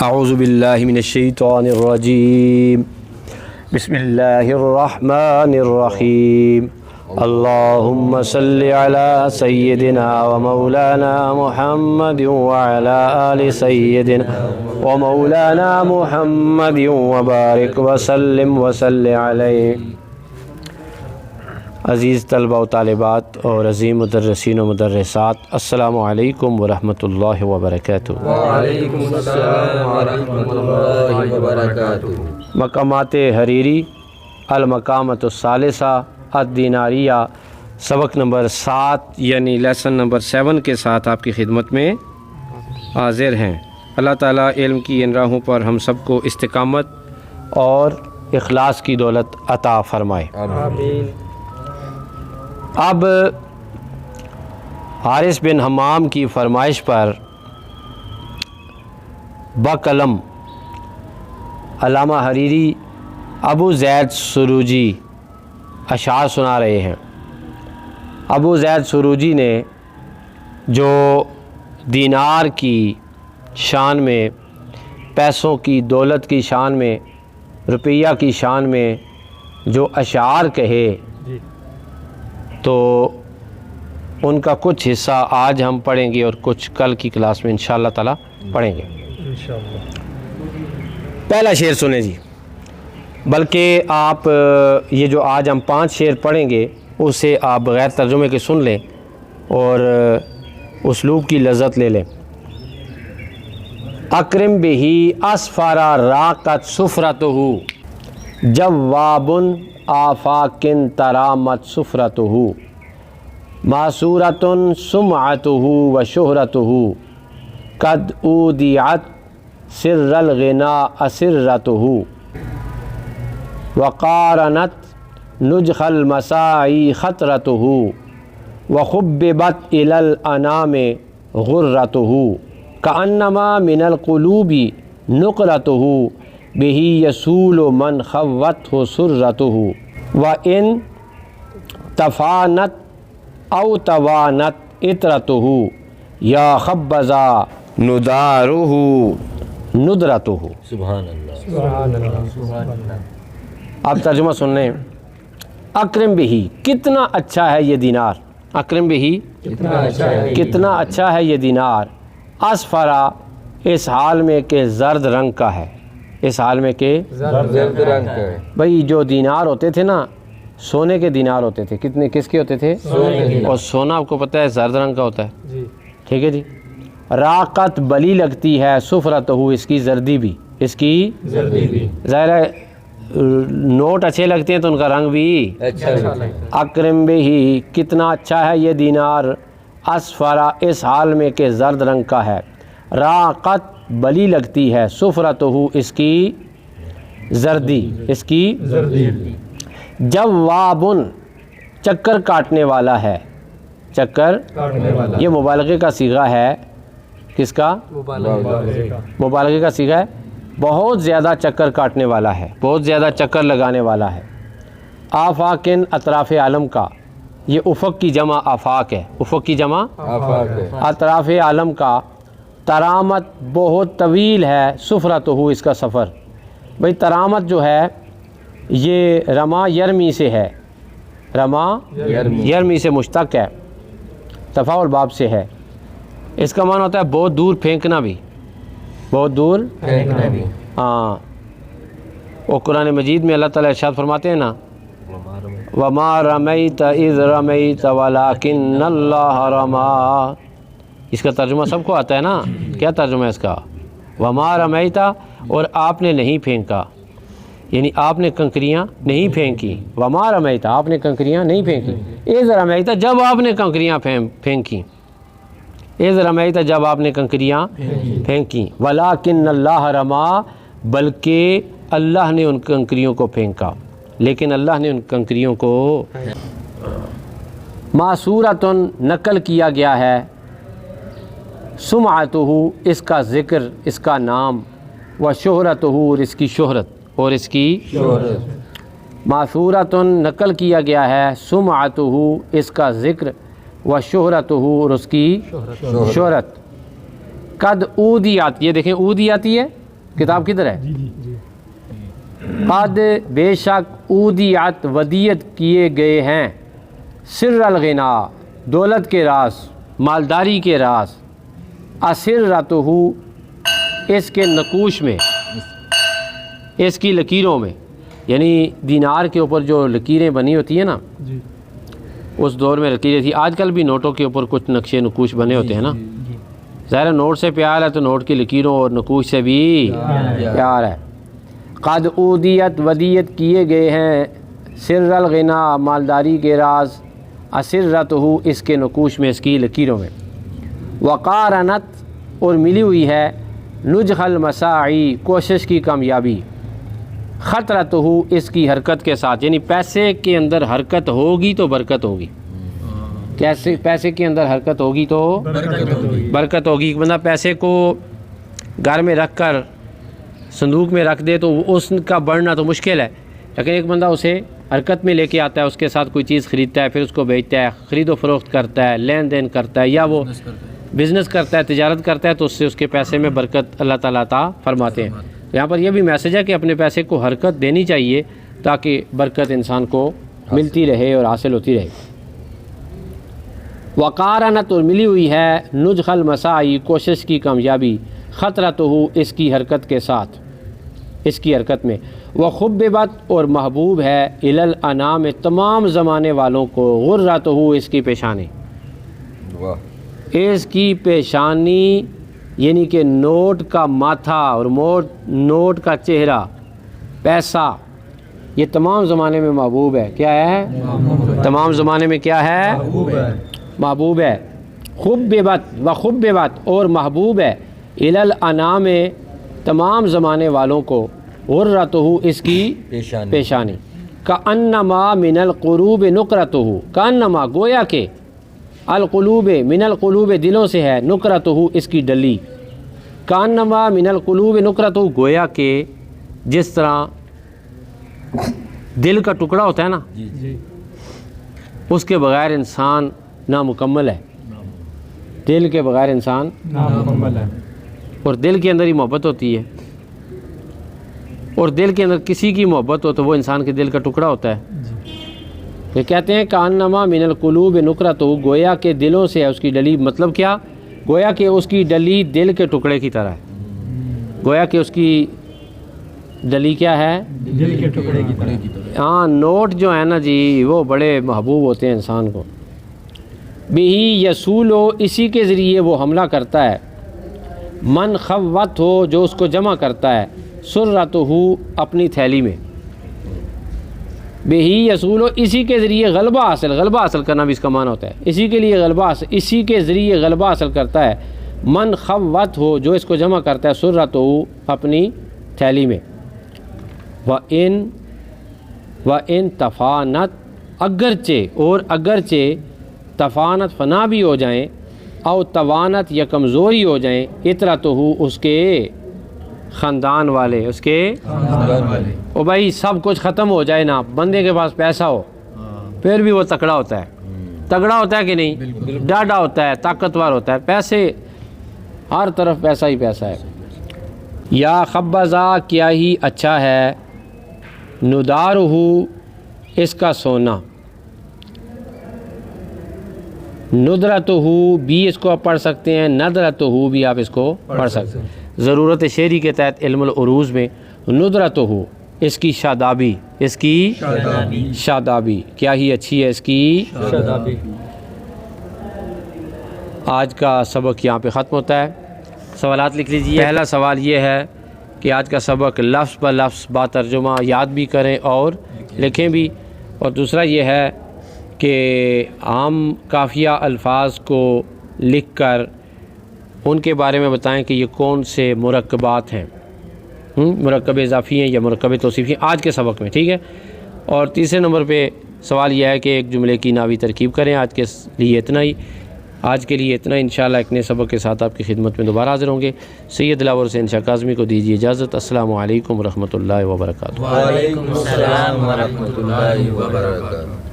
اعوذ باللہ من الشیطان الرجیم بسم اللہ الرحمن الرحیم اللہم صلی علی سیدنا و مولانا محمد وعلی آل سیدنا و مولانا محمد وبارک وسلم وصلی علیہ۔ عزیز طلبہ و طالبات اور عظیم مدرسین و مدرسات، السلام علیکم ورحمۃ اللہ وبرکاتہ۔ وعلیکم السلام ورحمۃ اللہ وبرکاتہ۔ مقامات حریری المقامۃ الثالثہ الدیناریہ، سبق نمبر 7 یعنی لیسن نمبر 7 کے ساتھ آپ کی خدمت میں حاضر ہیں۔ اللہ تعالیٰ علم کی ان راہوں پر ہم سب کو استقامت اور اخلاص کی دولت عطا فرمائے، آمین۔ اب حارث بن حمام کی فرمائش پر بقلم علامہ حریری ابو زید سروجی اشعار سنا رہے ہیں۔ ابو زید سروجی نے جو دینار کی شان میں، پیسوں کی دولت کی شان میں، روپیہ کی شان میں جو اشعار کہے، تو ان کا کچھ حصہ آج ہم پڑھیں گے اور کچھ کل کی کلاس میں انشاءاللہ تعالی پڑھیں گے۔ پہلا شعر سنیں جی، بلکہ آپ یہ جو آج ہم 5 شعر پڑھیں گے اسے آپ بغیر ترجمے کے سن لیں اور اسلوب کی لذت لے لیں۔ اکرم بہی اسفارا راقت سفرتہ جواب آفاکن ترامت سفرتہ معصورۃ سمعتہ و شہرتہ قد اودیعت سر الغنا اسرتہ وقارنت نجخ المساعی خطرتہ وخببت الی الانام غرتہ کانما من القلوب نقرتہ بہ یسول من خوتہ سرتہ وان تفانت او توانت اطرتہ یا خبزا ندارہ ندرتہ۔ سبحان اللہ۔ آپ ترجمہ سن لیں۔ اکرم بہی، کتنا اچھا ہے یہ دینار۔ اکرم بہی، کتنا اچھا ہے یہ دینار۔ اسفرا، اس حال میں کہ زرد رنگ کا ہے، اس حال میں کہ زرد رنگ کا ہے۔ بھئی جو دینار ہوتے تھے نا، سونے کے دینار ہوتے تھے، کتنے کس کے ہوتے تھے؟ اور سونا آپ کو پتہ ہے زرد رنگ کا ہوتا ہے، ٹھیک ہے جی۔ راقت بلی لگتی ہے، سفرتہ، اس کی زردی بھی، اس کی زردی بھی، ظاہر ہے نوٹ اچھے لگتے ہیں تو ان کا رنگ بھی اچھا ہے۔ اکرم بہی، کتنا اچھا ہے یہ دینار۔ اسفرا، اس حال میں کہ زرد رنگ کا ہے۔ راقت، بلی لگتی ہے۔ سفرتہ، اس کی زردی، اس کی زردی۔ جوابن، چکر کاٹنے والا ہے، چکر کاٹنے والا، یہ مبالغے کا صیغہ ہے۔ کس کا؟ مبالغے کا صیغہ ہے، بہت زیادہ چکر کاٹنے والا ہے، بہت زیادہ چکر لگانے والا ہے۔ آفاکن، اطراف عالم کا، یہ افق کی جمع آفاق ہے، افق کی جمع اطراف عالم کا۔ ترامت، بہت طویل ہے۔ سفرتہ، اس کا سفر۔ بھئی ترامت جو ہے یہ رما یرمی سے ہے، رما یرمی سے مشتق ہے، تفاعل باب سے ہے۔ اس کا معنی ہوتا ہے بہت دور پھینکنا بھی، بہت دور پھینکنا بھی۔ ہاں، وہ قرآن مجید میں اللہ تعالیٰ ارشاد فرماتے ہیں نا، وَمَا رَمَيْتَ إِذْ رَمَيْتَ وَلَكِنَّ اللَّهَ رَمَى۔ اس کا ترجمہ سب کو آتا ہے نا، کیا ترجمہ ہے اس کا؟ وَمَا رَمَيْتَ، اور آپ نے نہیں پھینکا، یعنی آپ نے کنکریاں نہیں پھینکی۔ وَمَا رَمَيْتَ، آپ نے کنکریاں نہیں پھینکی۔ إِذْ رَمَيْتَ، جب آپ نے کنکریاں پھینکی۔ إِذْ رَمَيْتَ، جب آپ نے کنکریاں پھینکی۔ وَلَكِنَّ اللَّهَ رَمَى، بلکہ اللہ نے ان کنکریوں کو پھینکا، لیکن اللہ نے ان کنکریوں کو معصورۃ، نقل کیا گیا ہے۔ سمعتہ، اس کا ذکر، اس کا نام۔ وشہرتہ، اور اس کی شہرت، اور اس کی شہرت۔ معصورۃ، نقل کیا گیا ہے۔ سمعتہ، اس کا ذکر۔ وشہرتہ، اور اس کی شہرت۔ قد اودیات، یہ دیکھیں اودی آتی ہے، کتاب کدھر ہے؟ قد بے شک اودیت ودیت کیے گئے ہیں سر الغنا دولت کے راز مالداری کے راز اسرتہ اس کے نقوش میں اس کی لکیروں میں، یعنی دینار کے اوپر جو لکیریں بنی ہوتی ہیں نا اس دور میں لکیریں تھی. آج کل بھی نوٹوں کے اوپر کچھ نقشے نقوش بنے ہوتے ہیں نا. ظاہر نوٹ سے پیار ہے تو نوٹ کی لکیروں اور نقوش سے بھی پیار ہے. قد اودیت ودیت کیے گئے ہیں سر الغنا مالداری کے راز اسرتہ اس کے نقوش میں اس کی لکیروں میں. وقارنت اور ملی ہوئی ہے نجح المساعی کوشش کی کامیابی خطرتہ اس کی حرکت کے ساتھ، یعنی پیسے کے اندر حرکت ہوگی تو برکت ہوگی. کیسے پیسے کے اندر حرکت ہوگی تو برکت ہوگی. ایک بندہ پیسے کو گھر میں رکھ کر صندوق میں رکھ دے تو اس کا بڑھنا تو مشکل ہے، لیکن ایک بندہ اسے حرکت میں لے کے آتا ہے، اس کے ساتھ کوئی چیز خریدتا ہے، پھر اس کو بیچتا ہے، خرید و فروخت کرتا ہے، لین دین کرتا ہے، یا وہ بزنس کرتا ہے، تجارت کرتا ہے، تو اس سے اس کے پیسے میں برکت اللہ تعالیٰ عطا فرماتے ہیں. یہاں پر یہ بھی میسج ہے کہ اپنے پیسے کو حرکت دینی چاہیے تاکہ برکت انسان کو ملتی رہے اور حاصل ہوتی رہے. وقارنت اور ملی ہوئی ہے نجح المساعی کوشش کی کامیابی خطرتہ اس کی حرکت کے ساتھ اس کی حرکت میں. وخببت اور محبوب ہے الی الانام تمام زمانے والوں کو غرتہ اس کی پیشانی. اس کی پیشانی یعنی کہ نوٹ کا ماتھا اور نوٹ کا چہرہ پیسہ یہ تمام زمانے میں محبوب ہے. کیا ہے؟ تمام زمانے میں کیا ہے؟ محبوب ہے. خببت وخببت اور محبوب ہے الی الانام تمام زمانے والوں کو غرتہ اس کی پیشانی. کأنما من القلوب نقرتہ کأنما گویا کہ القلوب من القلوب دلوں سے ہے نقرتہ اس کی ڈلی. کأنما من القلوب نقرتہ گویا کہ جس طرح دل کا ٹکڑا ہوتا ہے نا اس کے بغیر انسان نامکمل ہے. دل کے بغیر انسان نامکمل ہے. اور دل کے اندر ہی محبت ہوتی ہے، اور دل کے اندر کسی کی محبت ہو تو وہ انسان کے دل کا ٹکڑا ہوتا ہے. یہ کہتے ہیں کأنما من القلوب نقرتہ گویا کہ دلوں سے ہے اس کی ڈلی. مطلب کیا؟ گویا کہ اس کی ڈلی دل کے ٹکڑے کی طرح ہے. گویا کہ اس کی ڈلی کیا ہے؟ دل کے ٹکڑے کی طرح. ہاں نوٹ جو ہے نا جی وہ بڑے محبوب ہوتے ہیں انسان کو. بہی یسول ہو اسی کے ذریعے وہ حملہ کرتا ہے. من خوت ہو جو اس کو جمع کرتا ہے سرتہ اپنی تھیلی میں. بہی یسول ہو اسی کے ذریعے غلبہ حاصل کرنا بھی اس کا معنی ہوتا ہے. اسی کے لیے اسی کے ذریعے غلبہ حاصل کرتا ہے. من خوت ہو جو اس کو جمع کرتا ہے سرتہ اپنی تھیلی میں. وَإِن تفانت اگرچہ تفانت فنا بھی ہو جائیں او توانت یا کمزوری ہو جائیں اطرتہ اس کے خاندان والے او بھائی سب کچھ ختم ہو جائے نا، بندے کے پاس پیسہ ہو پھر بھی وہ تکڑا ہوتا ہے کہ نہیں؟ ڈاڈا ہوتا ہے، طاقتور ہوتا ہے. پیسے ہر طرف پیسہ ہی پیسہ ہے. یا خبزہ کیا ہی اچھا ہے ندارہ اس کا سونا. ندرتہ بھی اس کو آپ پڑھ سکتے ہیں، ندرتہ بھی آپ اس کو پڑھ سکتے ہیں. ضرورت شعری کے تحت علم العروض میں ندرتہ اس کی شادابی کیا ہی اچھی ہے اس کی شادابی. آج کا سبق یہاں پہ ختم ہوتا ہے. سوالات لکھ لیجیے. پہلا سوال یہ ہے کہ آج کا سبق لفظ بہ لفظ با ترجمہ یاد بھی کریں اور لکھیں بھی. اور دوسرا یہ ہے کہ عام قافیہ الفاظ کو لکھ کر ان کے بارے میں بتائیں کہ یہ کون سے مرکبات ہیں، مرکب اضافی ہیں یا مرکب توصیفی ہیں آج کے سبق میں. ٹھیک ہے. اور تیسرے نمبر پہ سوال یہ ہے کہ ایک جملے کی ناوی ترکیب کریں. آج کے لیے اتنا ہی. انشاءاللہ ایک نئے سبق کے ساتھ آپ کی خدمت میں دوبارہ حاضر ہوں گے. سید دلاور حسین شاہ کاظمی کو دیجیے اجازت. السلام علیکم ورحمۃ اللہ وبرکاتہ. وعلیکم السلام ورحمۃ اللہ وبرکاتہ.